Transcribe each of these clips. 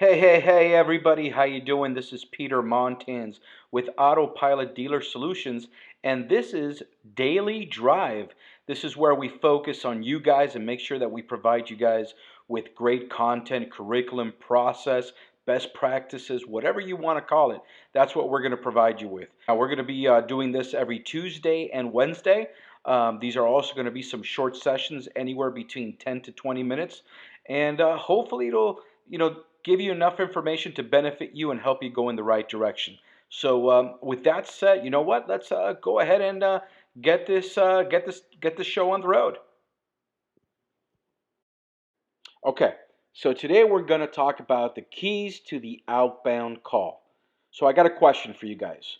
Hey, everybody, how you doing? This is Peter Montans with Autopilot Dealer Solutions, and this is Daily Drive. This is where we focus on you guys and make sure that we provide you guys with great content, curriculum, process, best practices, whatever you want to call it. That's what we're going to provide you with. Now, we're going to be doing this every Tuesday and Wednesday. These are also going to be some short sessions, anywhere between 10 to 20 minutes, and hopefully it'll give you enough information to benefit you and help you go in the right direction. So with that said, you know what? Let's go ahead and get this show on the road. Okay. So today we're going to talk about the keys to the outbound call. So I got a question for you guys.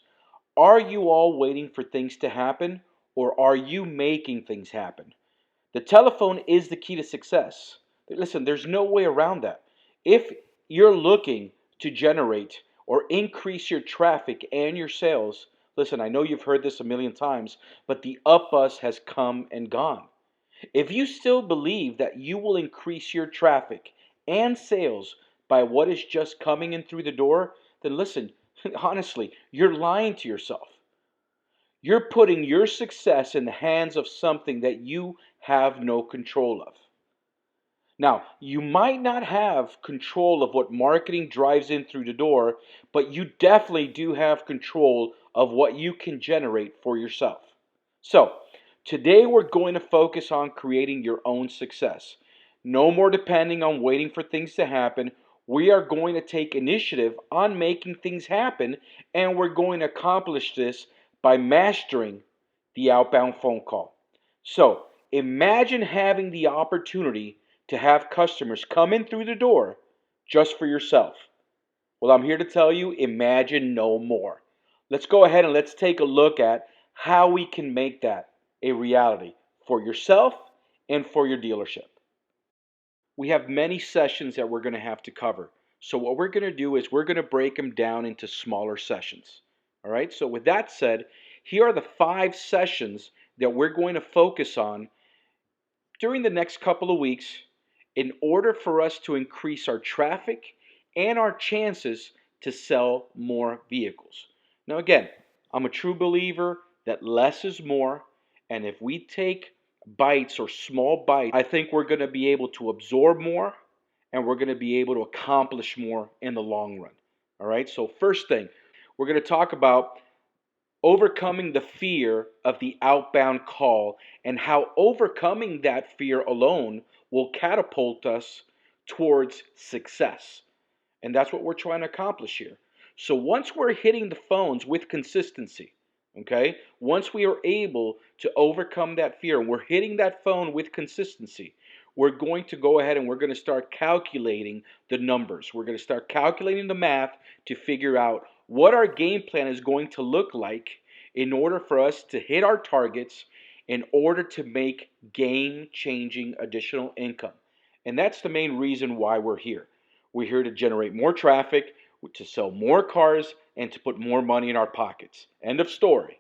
Are you all waiting for things to happen, or are you making things happen? The telephone is the key to success. Listen, there's no way around that. If you're looking to generate or increase your traffic and your sales, listen, I know you've heard this a million times, but the up bus has come and gone. If you still believe that you will increase your traffic and sales by what is just coming in through the door, then listen, honestly, you're lying to yourself. You're putting your success in the hands of something that you have no control of. Now, you might not have control of what marketing drives in through the door, but you definitely do have control of what you can generate for yourself. So, today we're going to focus on creating your own success. No more depending on waiting for things to happen. We are going to take initiative on making things happen, and we're going to accomplish this by mastering the outbound phone call. So, imagine having the opportunity to have customers come in through the door just for yourself. Well, I'm here to tell you, imagine no more. Let's go ahead and let's take a look at how we can make that a reality for yourself and for your dealership. We have many sessions that we're going to have to cover. So what we're going to do is we're going to break them down into smaller sessions. All right? So with that said, here are the 5 sessions that we're going to focus on during the next couple of weeks in order for us to increase our traffic and our chances to sell more vehicles. Now, again, I'm a true believer that less is more, and if we take bites or small bites, I think we're going to be able to absorb more and we're going to be able to accomplish more in the long run. All right, so first thing, we're going to talk about overcoming the fear of the outbound call and how overcoming that fear alone will catapult us towards success. And that's what we're trying to accomplish here. So once we're hitting the phones with consistency, okay, once we are able to overcome that fear and we're hitting that phone with consistency, we're going to go ahead and we're going to start calculating the numbers. We're going to start calculating the math to figure out what our game plan is going to look like in order for us to hit our targets, in order to make game-changing additional income. And that's the main reason why we're here. We're here to generate more traffic, to sell more cars, and to put more money in our pockets. End of story.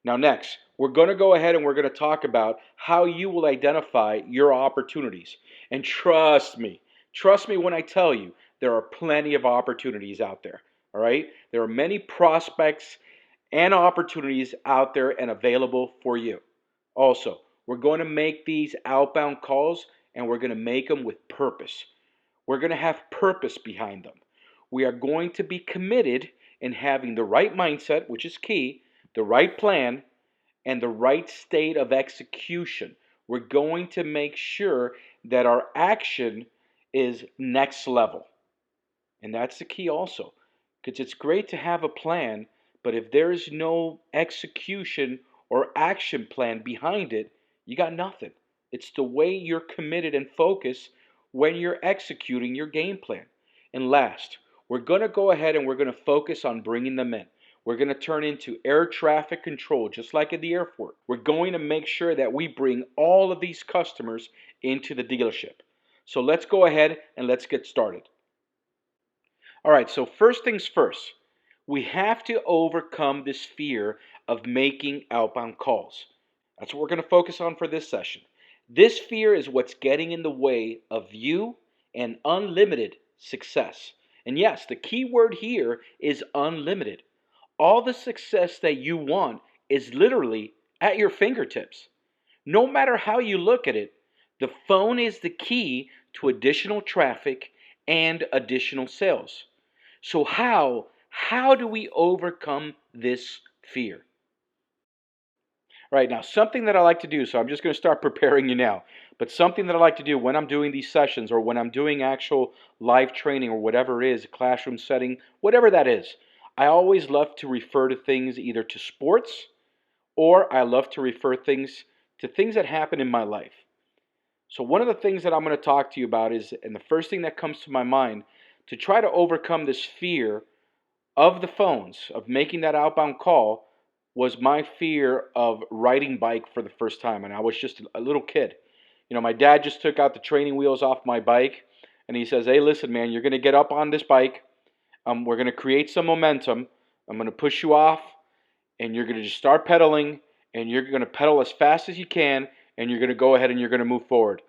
Now next, we're going to go ahead and we're going to talk about how you will identify your opportunities. And trust me when I tell you, there are plenty of opportunities out there. All right? There are many prospects and opportunities out there and available for you. Also, we're going to make these outbound calls and we're going to make them with purpose. We're going to have purpose behind them. We are going to be committed in having the right mindset, which is key, the right plan, and the right state of execution. We're going to make sure that our action is next level. And that's the key also. Because it's great to have a plan, but if there is no execution or action plan behind it, you got nothing. It's the way you're committed and focused when you're executing your game plan. And last, we're going to go ahead and we're going to focus on bringing them in. We're going to turn into air traffic control, just like at the airport. We're going to make sure that we bring all of these customers into the dealership. So let's go ahead and let's get started. All right, so first things first, we have to overcome this fear of making outbound calls. That's what we're going to focus on for this session. This fear is what's getting in the way of you and unlimited success. And yes, the key word here is unlimited. All the success that you want is literally at your fingertips. No matter how you look at it, the phone is the key to additional traffic and additional sales. So how do we overcome this fear? Right now, something that I like to do, so I'm just going to start preparing you now, but something that I like to do when I'm doing these sessions or when I'm doing actual live training or whatever it is, a classroom setting, whatever that is, I always love to refer to things either to sports or I love to refer things to things that happen in my life. So one of the things that I'm going to talk to you about is, and the first thing that comes to my mind, to try to overcome this fear of the phones, of making that outbound call, was my fear of riding bike for the first time. And I was just a little kid. You know, my dad just took out the training wheels off my bike and he says, "Hey, listen, man, you're going to get up on this bike. We're going to create some momentum. I'm going to push you off and you're going to just start pedaling and you're going to pedal as fast as you can and you're going to go ahead and you're going to move forward."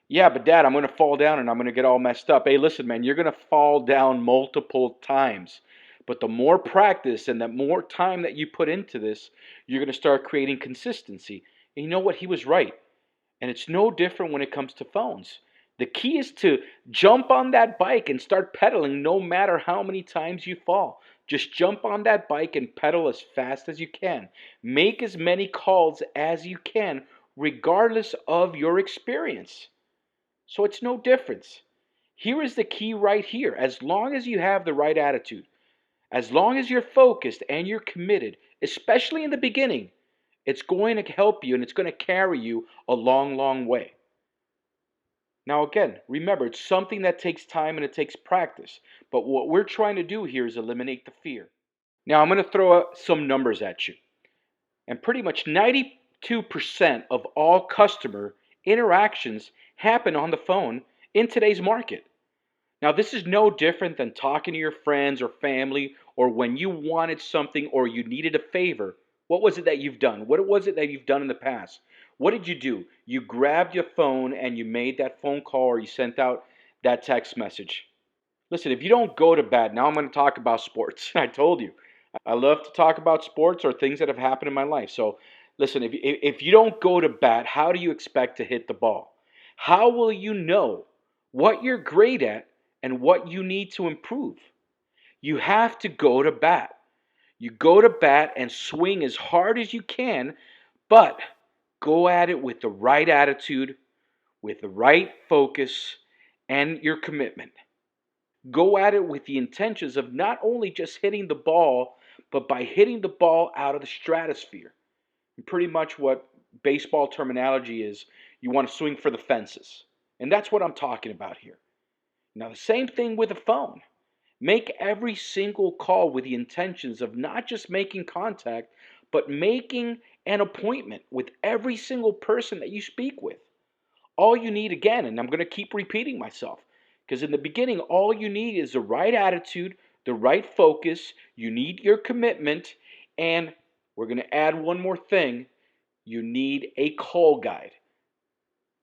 Yeah, but Dad, I'm going to fall down and I'm going to get all messed up. Hey, listen, man, you're going to fall down multiple times. But the more practice and the more time that you put into this, you're going to start creating consistency. And you know what? He was right. And it's no different when it comes to phones. The key is to jump on that bike and start pedaling no matter how many times you fall. Just jump on that bike and pedal as fast as you can. Make as many calls as you can, regardless of your experience. So it's no difference. Here is the key right here. As long as you have the right attitude, as long as you're focused and you're committed, especially in the beginning, it's going to help you and it's going to carry you a long, long way. Now, again, remember, it's something that takes time and it takes practice. But what we're trying to do here is eliminate the fear. Now, I'm going to throw out some numbers at you. And pretty much 92% of all customer interactions happen on the phone in today's market. Now, this is no different than talking to your friends or family or when you wanted something or you needed a favor. What was it that you've done? What was it that you've done in the past? What did you do? You grabbed your phone and you made that phone call or you sent out that text message. Listen, if you don't go to bed, now I'm going to talk about sports. I told you. I love to talk about sports or things that have happened in my life. So, listen, if you don't go to bat, how do you expect to hit the ball? How will you know what you're great at and what you need to improve? You have to go to bat. You go to bat and swing as hard as you can, but go at it with the right attitude, with the right focus, and your commitment. Go at it with the intentions of not only just hitting the ball, but by hitting the ball out of the stratosphere. And pretty much what baseball terminology is, you want to swing for the fences. And that's what I'm talking about here. Now, the same thing with a phone. Make every single call with the intentions of not just making contact, but making an appointment with every single person that you speak with. All you need, again, and I'm going to keep repeating myself, because in the beginning, all you need is the right attitude, the right focus, you need your commitment, and we're going to add one more thing, you need a call guide.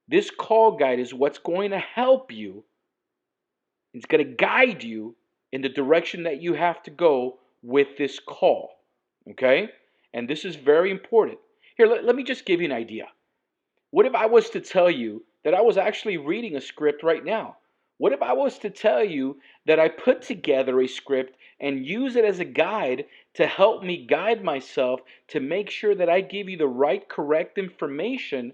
This call guide is what's going to help you, it's going to guide you in the direction that you have to go with this call. Okay? And this is very important. Here, let me just give you an idea. What if I was to tell you that I was actually reading a script right now? What if I was to tell you that I put together a script and use it as a guide to help me guide myself to make sure that I give you the right, correct information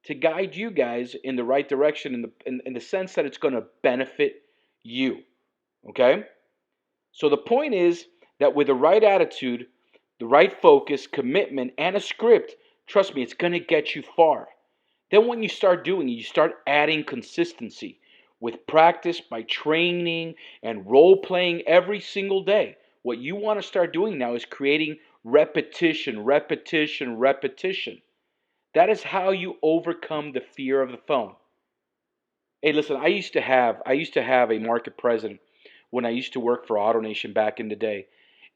to guide you guys in the right direction in the sense that it's going to benefit you? Okay? So the point is that with the right attitude, the right focus, commitment, and a script, trust me, it's going to get you far. Then when you start doing it, you start adding consistency with practice by training and role playing every single day. What you want to start doing now is creating repetition, repetition, repetition. That is how you overcome the fear of the phone. Hey, listen, I used to have a market president when I used to work for AutoNation back in the day.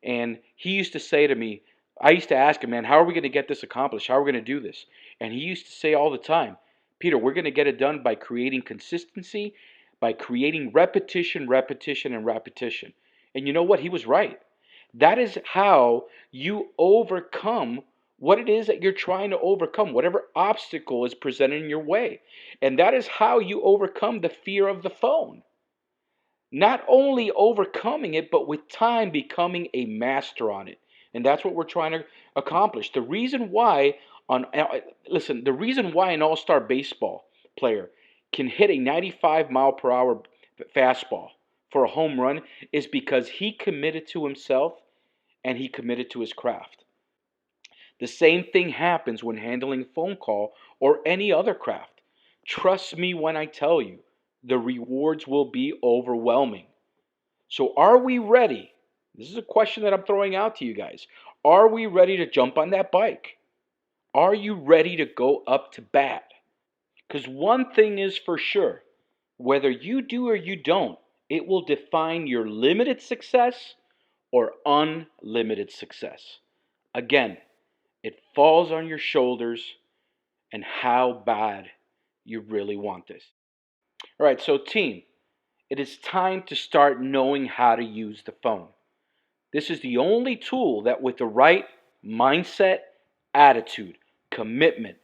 And he used to say to me, I used to ask him, man, how are we going to get this accomplished? How are we going to do this? And he used to say all the time, Peter, we're going to get it done by creating consistency, by creating repetition, repetition, and repetition. And you know what? He was right. That is how you overcome what it is that you're trying to overcome, whatever obstacle is presented in your way. And that is how you overcome the fear of the phone. Not only overcoming it, but with time becoming a master on it. And that's what we're trying to accomplish. The reason why listen, the reason why an all-star baseball player can hit a 95 mile per hour fastball for a home run is because he committed to himself and he committed to his craft. The same thing happens when handling a phone call or any other craft. Trust me when I tell you, the rewards will be overwhelming. So, are we ready? This is a question that I'm throwing out to you guys. Are we ready to jump on that bike? Are you ready to go up to bat? Because one thing is for sure, whether you do or you don't, it will define your limited success or unlimited success. Again, it falls on your shoulders and how bad you really want this. All right, so team, it is time to start knowing how to use the phone. This is the only tool that, with the right mindset, attitude, commitment,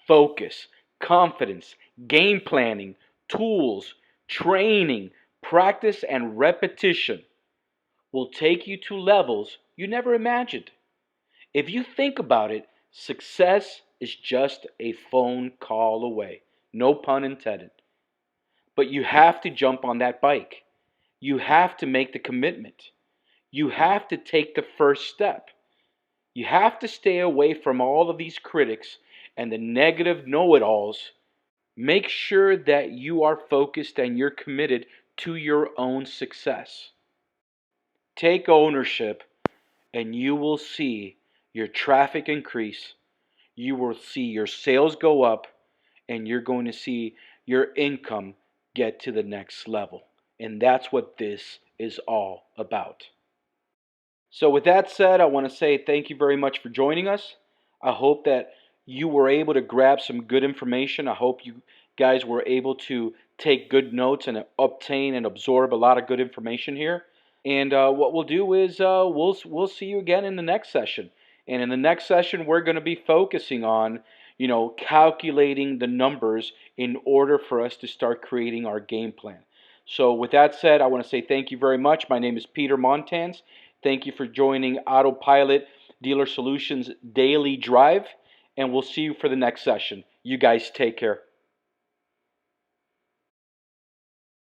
focus, confidence, game planning, tools, training, practice, and repetition, will take you to levels you never imagined. If you think about it, success is just a phone call away. No pun intended. But you have to jump on that bike. You have to make the commitment. You have to take the first step. You have to stay away from all of these critics and the negative know it alls. Make sure that you are focused and you're committed to your own success. Take ownership, and you will see your traffic increase. You will see your sales go up, and you're going to see your income get to the next level. And that's what this is all about. So, with that said, I want to say thank you very much for joining us. I hope that you were able to grab some good information. I hope you guys were able to take good notes and obtain and absorb a lot of good information here. And what we'll do is we'll see you again in the next session. And in the next session, we're going to be focusing on calculating the numbers in order for us to start creating our game plan. So with that said, I want to say thank you very much. My name is Peter Montans. Thank you for joining Autopilot Dealer Solutions Daily Drive, and we'll see you for the next session. You guys take care.